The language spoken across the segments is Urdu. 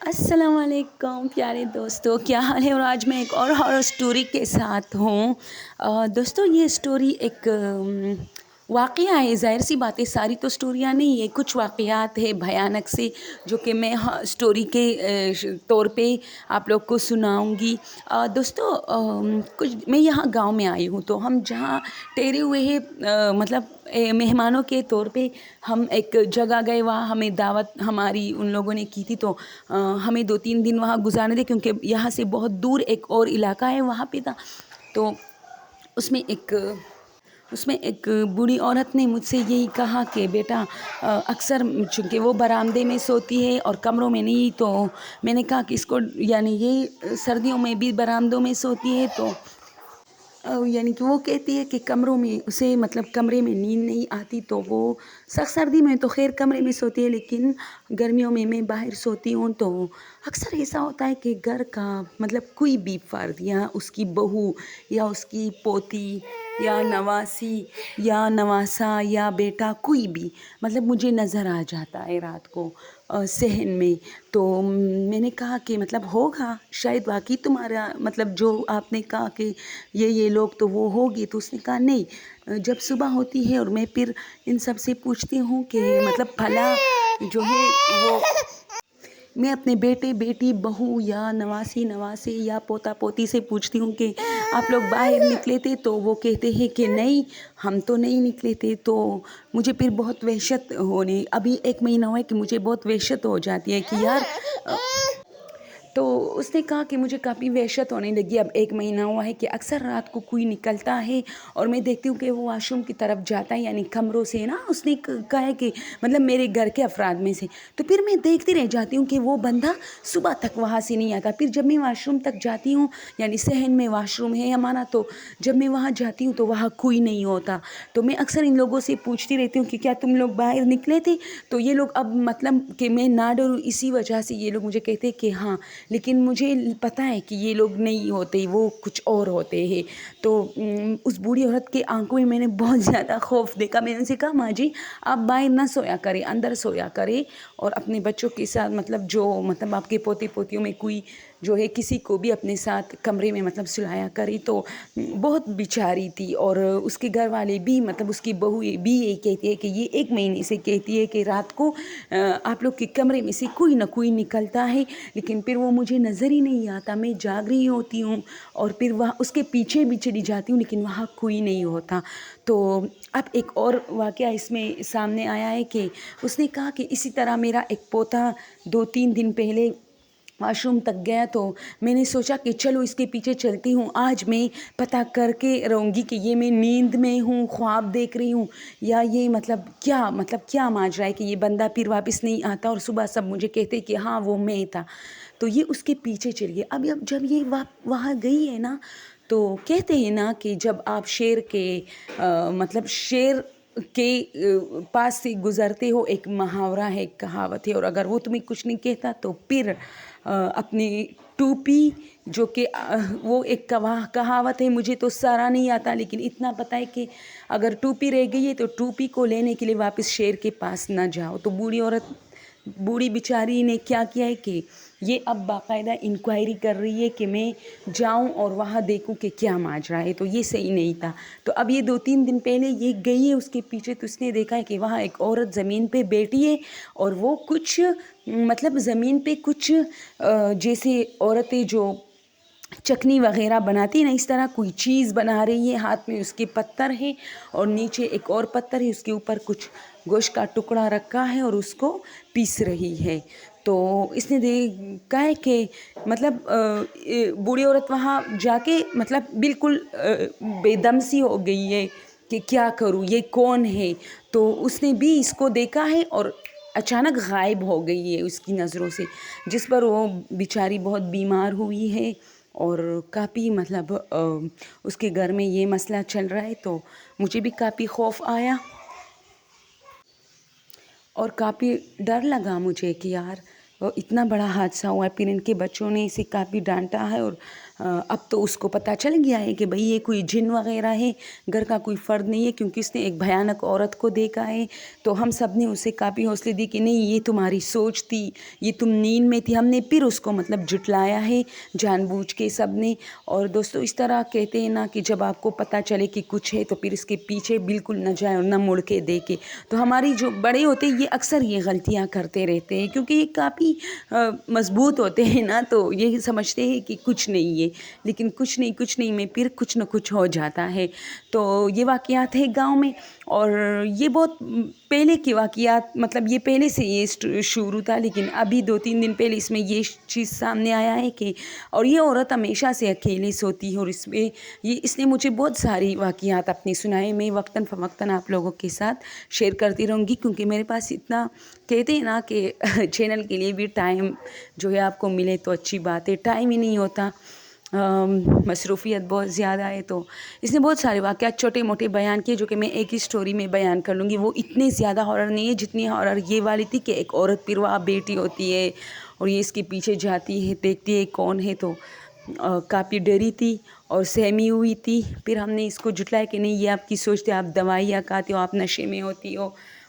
السلام علیکم پیارے دوستو، کیا حال ہے؟ اور آج میں ایک اور ہارر سٹوری کے ساتھ ہوں۔ دوستو یہ سٹوری ایک واقعہ ہے۔ ظاہر سی بات ہے، ساری تو سٹوریاں نہیں ہے، کچھ واقعات ہے بھیانک سے جو کہ میں سٹوری کے طور پہ آپ لوگ کو سناؤں گی۔ دوستو میں یہاں گاؤں میں آئی ہوں، تو ہم جہاں ٹھہرے ہوئے ہیں مطلب مہمانوں کے طور پہ ہم ایک جگہ گئے، وہاں ہمیں دعوت ہماری ان لوگوں نے کی تھی، تو ہمیں 2-3 دن وہاں گزارنے دے، کیونکہ یہاں سے بہت دور ایک اور علاقہ ہے وہاں پہ تھا۔ تو اس میں ایک بوڑھی عورت نے مجھ سے یہی کہا کہ بیٹا اکثر چونکہ وہ برآمدے میں سوتی ہے اور کمروں میں نہیں، تو میں نے کہا کہ اس کو یعنی یہ سردیوں میں بھی برآمدوں میں سوتی ہے، تو یعنی کہ وہ کہتی ہے کہ کمروں میں اسے مطلب کمرے میں نیند نہیں آتی، تو وہ سخت سردی میں تو خیر کمرے میں سوتی ہے، لیکن گرمیوں میں میں باہر سوتی ہوں۔ تو اکثر ایسا ہوتا ہے کہ گھر کا مطلب کوئی بھی فرد یا اس کی بہو یا اس کی پوتی یا نواسی یا نواسا یا بیٹا کوئی بھی مطلب مجھے نظر آ جاتا ہے رات کو صحن میں۔ تو میں نے کہا کہ مطلب ہوگا شاید واقعی تمہارا مطلب جو آپ نے کہا کہ یہ لوگ تو وہ ہوگی، تو اس نے کہا نہیں، جب صبح ہوتی ہے اور میں پھر ان سب سے پوچھتی ہوں کہ مطلب بھلا جو ہے وہ میں اپنے بیٹے بیٹی بہو یا نواسی نواسے یا پوتا پوتی سے پوچھتی ہوں کہ آپ لوگ باہر نکلے تھے، تو وہ کہتے ہیں کہ نہیں ہم تو نہیں نکلے تھے۔ تو مجھے پھر بہت وحشت ہونے، ابھی 1 مہینہ ہوا ہے کہ مجھے بہت وحشت ہو جاتی ہے کہ یار تو اس نے کہا کہ مجھے کافی وحشت ہونے لگی، اب 1 مہینہ ہوا ہے کہ اکثر رات کو کوئی نکلتا ہے اور میں دیکھتی ہوں کہ وہ واش روم کی طرف جاتا ہے، یعنی کمروں سے نا، اس نے کہا ہے کہ مطلب میرے گھر کے افراد میں سے، تو پھر میں دیکھتی رہ جاتی ہوں کہ وہ بندہ صبح تک وہاں سے نہیں آتا۔ پھر جب میں واش روم تک جاتی ہوں، یعنی صحن میں واش روم ہے ہمارا، تو جب میں وہاں جاتی ہوں تو وہاں کوئی نہیں ہوتا، تو میں اکثر ان لوگوں سے پوچھتی رہتی ہوں کہ کیا تم لوگ باہر نکلے تھے؟ تو یہ لوگ اب مطلب کہ میں نہ ڈروں اسی وجہ سے یہ لوگ مجھے کہتے کہ ہاں، لیکن مجھے پتہ ہے کہ یہ لوگ نہیں ہوتے، وہ کچھ اور ہوتے ہیں۔ تو اس بوڑھی عورت کے آنکھوں میں نے بہت زیادہ خوف دیکھا۔ میں نے ان سے کہا ماں جی آپ باہر نہ سویا کریں، اندر سویا کریں، اور اپنے بچوں کے ساتھ مطلب جو مطلب آپ کے پوتے پوتیوں میں کوئی جو ہے کسی کو بھی اپنے ساتھ کمرے میں مطلب سلایا کرے۔ تو بہت بیچاری تھی، اور اس کے گھر والے بھی مطلب اس کی بہو بھی یہی کہتی ہے کہ یہ 1 مہینے سے کہتی ہے کہ رات کو آپ لوگ کے کمرے میں سے کوئی نہ کوئی نکلتا ہے، لیکن پھر وہ مجھے نظر ہی نہیں آتا، میں جاگ رہی ہوتی ہوں اور پھر وہاں اس کے پیچھے بھی چلی جاتی ہوں، لیکن وہاں کوئی نہیں ہوتا۔ تو اب ایک اور واقعہ اس میں سامنے آیا ہے کہ اس نے کہا کہ اسی طرح میرا ایک پوتا 2-3 دن پہلے واش روم تک گیا، تو میں نے سوچا کہ چلو اس کے پیچھے چلتی ہوں، آج میں پتہ کر کے رہوں گی کہ یہ میں نیند میں ہوں، خواب دیکھ رہی ہوں، یا یہ مطلب کیا ماجرا ہے کہ یہ بندہ پھر واپس نہیں آتا اور صبح سب مجھے کہتے کہ ہاں وہ میں تھا۔ تو یہ اس کے پیچھے چل گیا۔ اب جب یہ وہاں گئی ہے نا، تو کہتے ہیں نا کہ جب آپ شیر کے پاس سے گزرتے ہو، ایک محاورہ ہے، ایک کہاوت ہے، اور اگر وہ تمہیں کچھ نہیں کہتا تو پھر اپنی ٹوپی، جو کہ وہ ایک کہاوت ہے، مجھے تو سارا نہیں آتا، لیکن اتنا پتہ ہے کہ اگر ٹوپی رہ گئی ہے تو ٹوپی کو لینے کے لیے واپس شیر کے پاس نہ جاؤ۔ تو بوڑھی بیچاری نے کیا کیا ہے کہ یہ اب باقاعدہ انکوائری کر رہی ہے کہ میں جاؤں اور وہاں دیکھوں کہ کیا ماجرا ہے، تو یہ صحیح نہیں تھا۔ تو اب یہ 2-3 دن پہلے یہ گئی ہے اس کے پیچھے، تو اس نے دیکھا ہے کہ وہاں ایک عورت زمین پہ بیٹھی ہے، اور وہ کچھ مطلب زمین پہ کچھ جیسے عورتیں جو چکنی وغیرہ بناتی نا، اس طرح کوئی چیز بنا رہی ہے، ہاتھ میں اس کے پتھر ہے اور نیچے ایک اور پتھر ہے، اس کے اوپر کچھ گوشت کا ٹکڑا رکھا ہے اور اس کو پیس رہی ہے۔ تو اس نے کہا ہے کہ مطلب بوڑھی عورت وہاں جا کے مطلب بالکل بے دم سی ہو گئی ہے کہ کیا کروں، یہ کون ہے؟ تو اس نے بھی اس کو دیکھا ہے اور اچانک غائب ہو گئی ہے اس کی نظروں سے، جس پر وہ بیچاری بہت بیمار ہوئی ہے، اور کافی مطلب اس کے گھر میں یہ مسئلہ چل رہا ہے۔ تو مجھے بھی کافی خوف آیا اور کافی ڈر لگا مجھے کہ یار اتنا بڑا حادثہ ہوا ہے۔ پھر ان کے بچوں نے اسے کافی ڈانٹا ہے اور اب تو اس کو پتہ چل گیا ہے کہ بھئی یہ کوئی جن وغیرہ ہے، گھر کا کوئی فرد نہیں ہے، کیونکہ اس نے ایک بھیانک عورت کو دیکھا ہے۔ تو ہم سب نے اسے کافی حوصلے دی کہ نہیں یہ تمہاری سوچ تھی، یہ تم نیند میں تھی۔ ہم نے پھر اس کو مطلب جھٹلایا ہے جان بوجھ کے سب نے۔ اور دوستو اس طرح کہتے ہیں نا کہ جب آپ کو پتہ چلے کہ کچھ ہے تو پھر اس کے پیچھے بالکل نہ جائے اور نہ مڑ کے دیکھے۔ تو ہماری جو بڑے ہوتے ہیں یہ اکثر یہ غلطیاں کرتے رہتے ہیں، کیونکہ یہ کافی مضبوط ہوتے ہیں نا، تو یہ سمجھتے ہیں کہ کچھ نہیں ہے، لیکن کچھ نہیں میں پھر کچھ نہ کچھ ہو جاتا ہے۔ تو یہ واقعات ہیں گاؤں میں، اور یہ بہت پہلے کے واقعات، مطلب یہ پہلے سے یہ شروع تھا، لیکن ابھی 2-3 دن پہلے اس میں یہ چیز سامنے آیا ہے کہ اور یہ عورت ہمیشہ سے اکیلے سوتی ہے، اور اس نے مجھے بہت ساری واقعات اپنی سنائے۔ میں وقتاً فوقتاً آپ لوگوں کے ساتھ شیئر کرتی رہوں گی، کیونکہ میرے پاس اتنا کہتے ہیں نا کہ چینل کے لیے بھی ٹائم جو ہے آپ کو ملے تو اچھی بات ہے، ٹائم ہی نہیں ہوتا، مصروفیت بہت زیادہ ہے۔ تو اس نے بہت سارے واقعات چھوٹے موٹے بیان کیے جو کہ میں ایک ہی سٹوری میں بیان کر لوں گی۔ وہ اتنے زیادہ ہارر نہیں ہے جتنی ہارر یہ والی تھی کہ ایک عورت پھر بیٹی ہوتی ہے اور یہ اس کے پیچھے جاتی ہے، دیکھتی ہے کون ہے، تو کافی ڈری تھی اور سہمی ہوئی تھی۔ پھر ہم نے اس کو جھٹلایا کہ نہیں یہ آپ کی سوچتے، آپ دوائیاں کھاتے ہو، آپ نشے میں ہوتی ہو،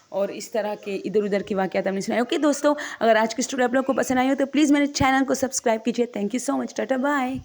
اور اس طرح کے ادھر ادھر کے واقعات ہم نے سنائے۔ اوکے دوستو، اگر آج کی اسٹوری آپ لوگوں کو پسند آئی ہو تو پلیز میرے چینل کو سبسکرائب کیجیے۔ Thank you so much, tata bye.